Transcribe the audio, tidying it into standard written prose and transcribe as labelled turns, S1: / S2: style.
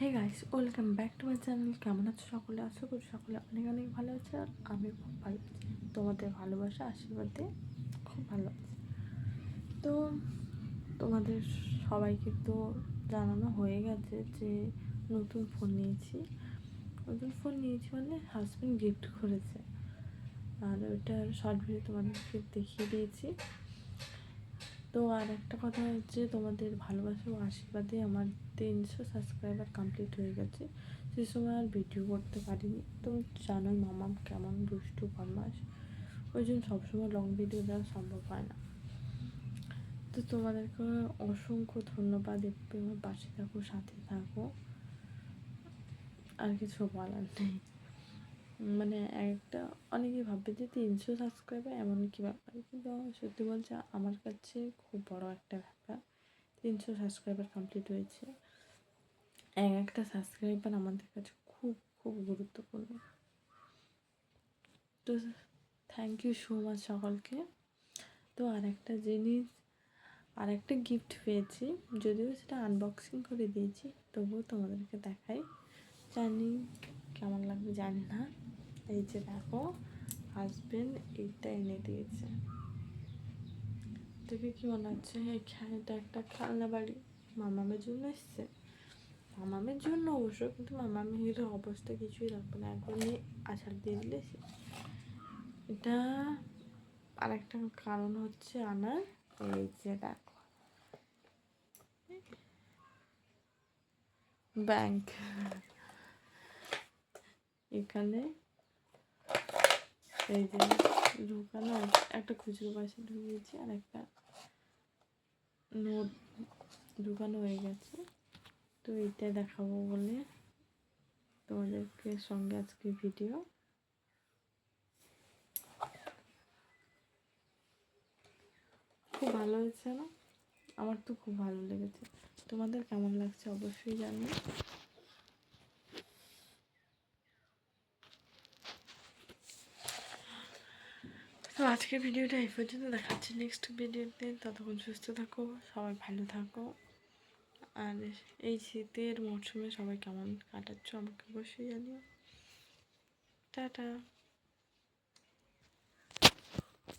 S1: Hey guys, welcome back to my channel. কেমন আছো সকলে? আশা করি সকলে অনেক অনেক ভালো আছে। আর আমি খুব ভালো আছি, তোমাদের ভালোবাসা আশীর্বাদে খুব ভালো আছি। তো তোমাদের সবাইকে তো জানানো হয়ে গেছে যে নতুন ফোন নিয়েছি। মানে হাজব্যান্ড গিফট করেছে, আর ওইটার শর্ট ভিডিও তোমাদেরকে দেখিয়ে দিয়েছি। তো আর একটা কথা হচ্ছে, তোমাদের ভালোবাসা ও আশীর্বাদে আমার 300 সাবস্ক্রাইবার কমপ্লিট হয়ে গেছে। সে সময় আর ভিডিও করতে পারিনি। তুমি জানোই মামাম কেমন দুষ্টু বদমাস, ওই জন্য সবসময় লং ভিডিও দেওয়া সম্ভব হয় না। তো তোমাদেরকে অসংখ্য ধন্যবাদ, একটু আমার পাশে থাকো, সাথে থাকো, আর কিছু বলার নেই। মানে একটা অনেকে ভাববে যে 300 সাবস্ক্রাইবার এমন কি ব্যাপার, কিন্তু সত্যি বলছে আমার কাছে খুব বড় একটা ব্যাপার। 300 সাবস্ক্রাইবার কমপ্লিট হয়েছে। একটা সাবস্ক্রাইবার আমাদের কাছে খুব খুব গুরুত্বপূর্ণ। তো থ্যাংক ইউ সো মাচ সকলকে। তো আর একটা জিনিস, আর একটা গিফট পেয়েছি, যদিও সেটা আনবক্সিং করে দিয়েছি, তবুও তোমাদেরকে দেখাই। জানি কেমন লাগবে জানি না। এই যে দেখো, হাজবেন্ড এইটা এনে দিয়েছে। দেখে কি মনে হচ্ছে এটা একটা খেলনা বাড়ি মামামের জন্য এসছে। মামামের জন্য অবশ্য, কিন্তু মামামের অবস্থা কিছুই রাখবে না, একবারই আছাড় দিয়ে দিলে এটা। আর একটা কারণ হচ্ছে আনার, এই যে দেখো ব্যাংক, এখানে এই যে ঢুকানো, একটা খুচরো পয়সা ঢুকিয়েছি আর একটা নোট ঢুকানো হয়ে গেছে। তো এইটা দেখাবো বলে তোমাদেরকে সঙ্গে আজকে ভিডিও। খুব ভালো হয়েছে না? আমার তো খুব ভালো লেগেছে। তোমাদের কেমন লাগছে অবশ্যই জানিও। তো আজকের ভিডিওটা এই পর্যন্ত, দেখাচ্ছি নেক্সট ভিডিওতে। ততক্ষণ সুস্থ থাকো, সবাই ভালো থাকো। আর এই শীতের মরশুমে সবাই কেমন কাটাচ্ছ আমাকে অবশ্যই জানিও। টাটা।